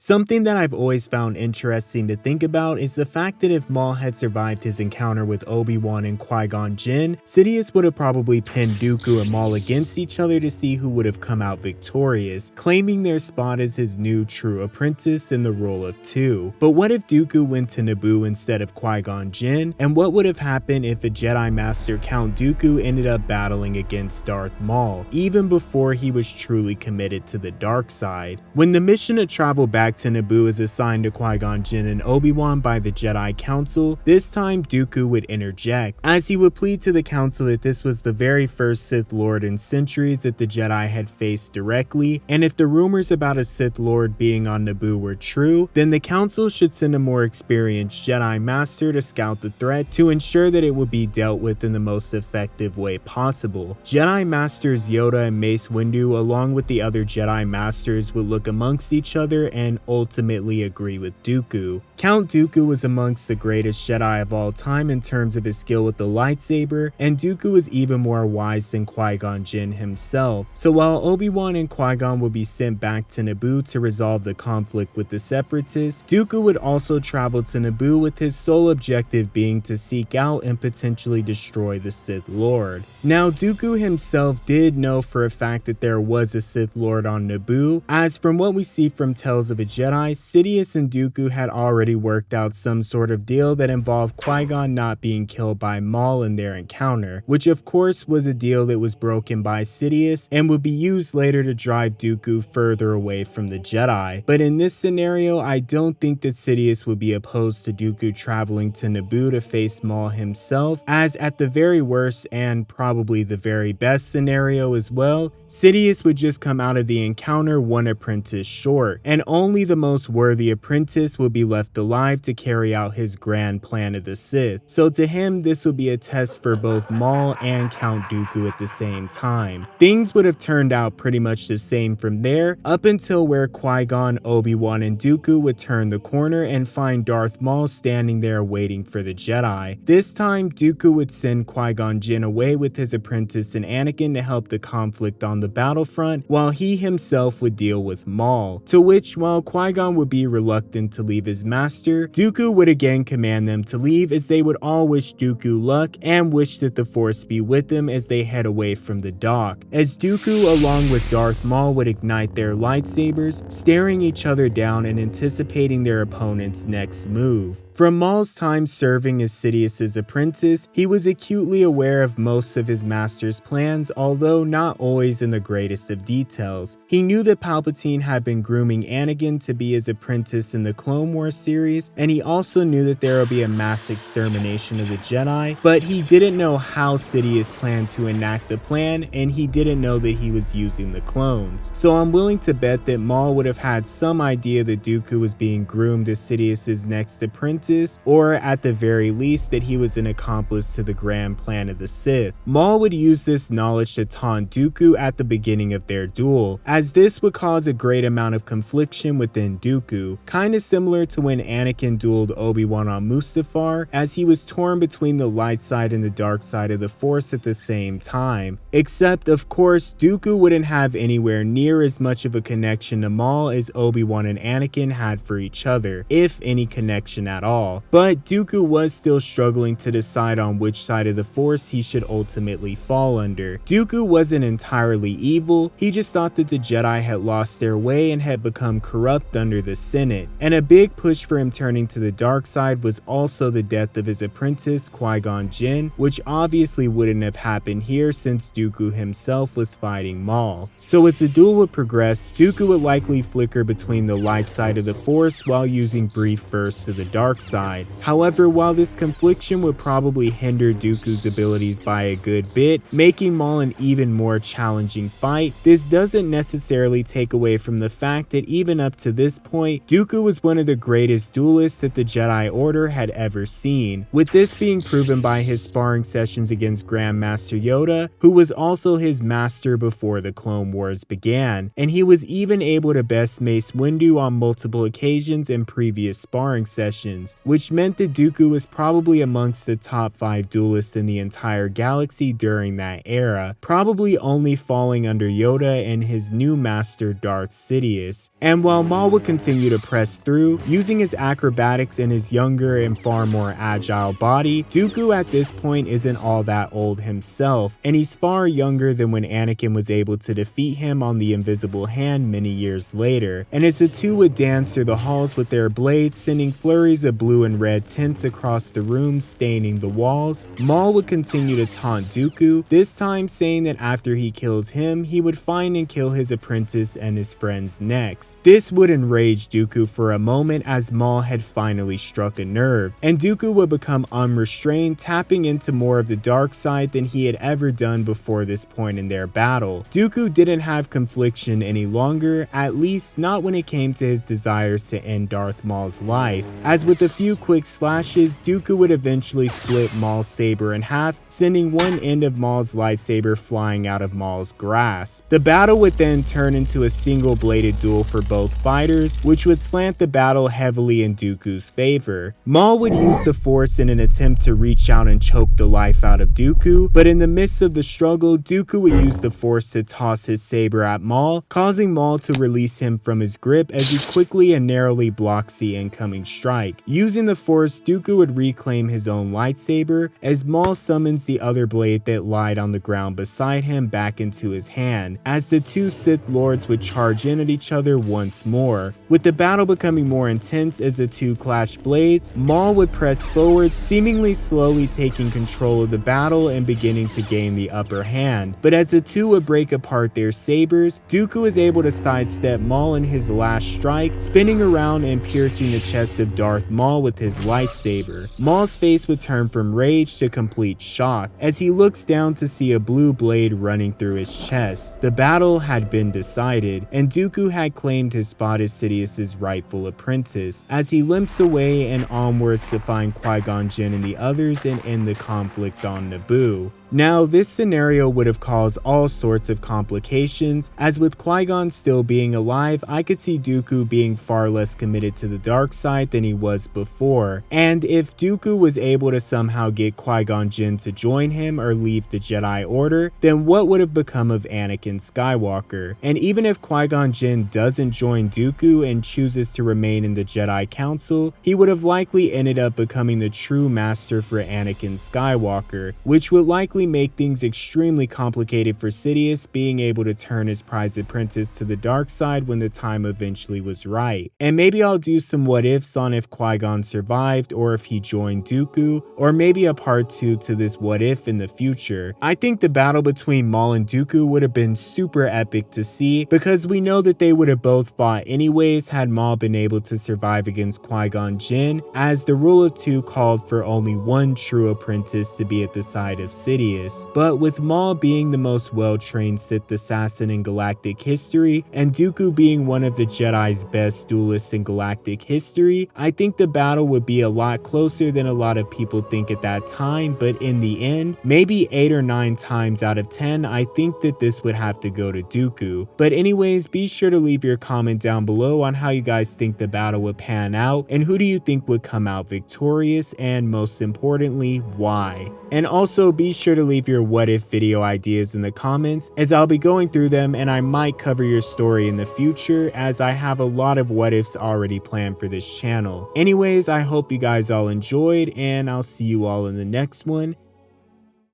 Something that I've always found interesting to think about is the fact that if Maul had survived his encounter with Obi-Wan and Qui-Gon Jinn, Sidious would have probably pinned Dooku and Maul against each other to see who would have come out victorious, claiming their spot as his new true apprentice in the role of two. But what if Dooku went to Naboo instead of Qui-Gon Jinn, and what would have happened if a Jedi Master Count Dooku ended up battling against Darth Maul, even before he was truly committed to the dark side? When the mission to travel back to Naboo is assigned to Qui-Gon Jinn and Obi-Wan by the Jedi Council, this time Dooku would interject, as he would plead to the Council that this was the very first Sith Lord in centuries that the Jedi had faced directly, and if the rumors about a Sith Lord being on Naboo were true, then the Council should send a more experienced Jedi Master to scout the threat to ensure that it would be dealt with in the most effective way possible. Jedi Masters Yoda and Mace Windu, along with the other Jedi Masters, would look amongst each other and ultimately agree with Dooku. Count Dooku was amongst the greatest Jedi of all time in terms of his skill with the lightsaber, and Dooku was even more wise than Qui-Gon Jinn himself. So while Obi-Wan and Qui-Gon would be sent back to Naboo to resolve the conflict with the Separatists, Dooku would also travel to Naboo with his sole objective being to seek out and potentially destroy the Sith Lord. Now, Dooku himself did know for a fact that there was a Sith Lord on Naboo, as from what we see from Tales of a Jedi, Sidious and Dooku had already worked out some sort of deal that involved Qui-Gon not being killed by Maul in their encounter, which of course was a deal that was broken by Sidious and would be used later to drive Dooku further away from the Jedi. But in this scenario, I don't think that Sidious would be opposed to Dooku traveling to Naboo to face Maul himself, as at the very worst and probably the very best scenario as well, Sidious would just come out of the encounter one apprentice short, and only the most worthy apprentice would be left alive to carry out his grand plan of the Sith. So to him, this would be a test for both Maul and Count Dooku at the same time. Things would have turned out pretty much the same from there, up until where Qui-Gon, Obi-Wan, and Dooku would turn the corner and find Darth Maul standing there waiting for the Jedi. This time, Dooku would send Qui-Gon Jinn away with his apprentice and Anakin to help the conflict on the battlefront, while he himself would deal with Maul. To which, while Qui-Gon would be reluctant to leave his master, Dooku would again command them to leave, as they would all wish Dooku luck and wish that the Force be with them as they head away from the dock. As Dooku along with Darth Maul would ignite their lightsabers, staring each other down and anticipating their opponent's next move. From Maul's time serving as Sidious's apprentice, he was acutely aware of most of his master's plans, although not always in the greatest of details. He knew that Palpatine had been grooming Anakin to be his apprentice in the Clone Wars series, and he also knew that there would be a mass extermination of the Jedi, but he didn't know how Sidious planned to enact the plan, and he didn't know that he was using the clones. So I'm willing to bet that Maul would have had some idea that Dooku was being groomed as Sidious's next apprentice, or at the very least that he was an accomplice to the grand plan of the Sith. Maul would use this knowledge to taunt Dooku at the beginning of their duel, as this would cause a great amount of confliction within Dooku, kinda similar to when Anakin dueled Obi-Wan on Mustafar, as he was torn between the light side and the dark side of the Force at the same time. Except, of course, Dooku wouldn't have anywhere near as much of a connection to Maul as Obi-Wan and Anakin had for each other, if any connection at all. But Dooku was still struggling to decide on which side of the Force he should ultimately fall under. Dooku wasn't entirely evil, he just thought that the Jedi had lost their way and had become corrupt under the Senate. And a big push for him turning to the dark side was also the death of his apprentice Qui-Gon Jinn, which obviously wouldn't have happened here since Dooku himself was fighting Maul. So as the duel would progress, Dooku would likely flicker between the light side of the Force while using brief bursts of the dark side. However, while this confliction would probably hinder Dooku's abilities by a good bit, making Maul an even more challenging fight, this doesn't necessarily take away from the fact that even up to this point, Dooku was one of the greatest duelists that the Jedi Order had ever seen, with this being proven by his sparring sessions against Grandmaster Yoda, who was also his master before the Clone Wars began, and he was even able to best Mace Windu on multiple occasions in previous sparring sessions, which meant that Dooku was probably amongst the top 5 duelists in the entire galaxy during that era, probably only falling under Yoda and his new master Darth Sidious. And while Maul Maul would continue to press through, using his acrobatics and his younger and far more agile body. Dooku at this point isn't all that old himself, and he's far younger than when Anakin was able to defeat him on the invisible hand many years later. And as the two would dance through the halls with their blades, sending flurries of blue and red tints across the room, staining the walls, Maul would continue to taunt Dooku, this time saying that after he kills him, he would find and kill his apprentice and his friends next. This would enrage Dooku for a moment, as Maul had finally struck a nerve, and Dooku would become unrestrained, tapping into more of the dark side than he had ever done before this point in their battle. Dooku didn't have confliction any longer, at least not when it came to his desires to end Darth Maul's life, as with a few quick slashes, Dooku would eventually split Maul's saber in half, sending one end of Maul's lightsaber flying out of Maul's grasp. The battle would then turn into a single-bladed duel for both fighters, which would slant the battle heavily in Dooku's favor. Maul would use the Force in an attempt to reach out and choke the life out of Dooku, but in the midst of the struggle, Dooku would use the Force to toss his saber at Maul, causing Maul to release him from his grip as he quickly and narrowly blocks the incoming strike. Using the Force, Dooku would reclaim his own lightsaber as Maul summons the other blade that lied on the ground beside him back into his hand, as the two Sith Lords would charge in at each other once more. With the battle becoming more intense as the two clashed blades, Maul would press forward, seemingly slowly taking control of the battle and beginning to gain the upper hand. But as the two would break apart their sabers, Dooku is able to sidestep Maul in his last strike, spinning around and piercing the chest of Darth Maul with his lightsaber. Maul's face would turn from rage to complete shock as he looks down to see a blue blade running through his chest. The battle had been decided, and Dooku had claimed his spot as Sidious's rightful apprentice, as he limps away and onwards to find Qui-Gon Jinn and the others and end the conflict on Naboo. Now, this scenario would have caused all sorts of complications, as with Qui-Gon still being alive, I could see Dooku being far less committed to the dark side than he was before, and if Dooku was able to somehow get Qui-Gon Jinn to join him or leave the Jedi Order, then what would have become of Anakin Skywalker? And even if Qui-Gon Jinn doesn't join Dooku and chooses to remain in the Jedi Council, he would have likely ended up becoming the true master for Anakin Skywalker, which would likely make things extremely complicated for Sidious being able to turn his prized apprentice to the dark side when the time eventually was right. And maybe I'll do some what ifs on if Qui-Gon survived or if he joined Dooku, or maybe a part 2 to this what if in the future. I think the battle between Maul and Dooku would have been super epic to see, because we know that they would have both fought anyways had Maul been able to survive against Qui-Gon Jinn, as the rule of two called for only one true apprentice to be at the side of Sidious. But with Maul being the most well-trained Sith assassin in galactic history, and Dooku being one of the Jedi's best duelists in galactic history, I think the battle would be a lot closer than a lot of people think at that time, but in the end, maybe 8 or 9 times out of 10, I think that this would have to go to Dooku. But anyways, be sure to leave your comment down below on how you guys think the battle would pan out, and who do you think would come out victorious, and most importantly, why? And also be sure to leave your what if video ideas in the comments, as I'll be going through them and I might cover your story in the future, as I have a lot of what ifs already planned for this channel. Anyways, I hope you guys all enjoyed, and I'll see you all in the next one.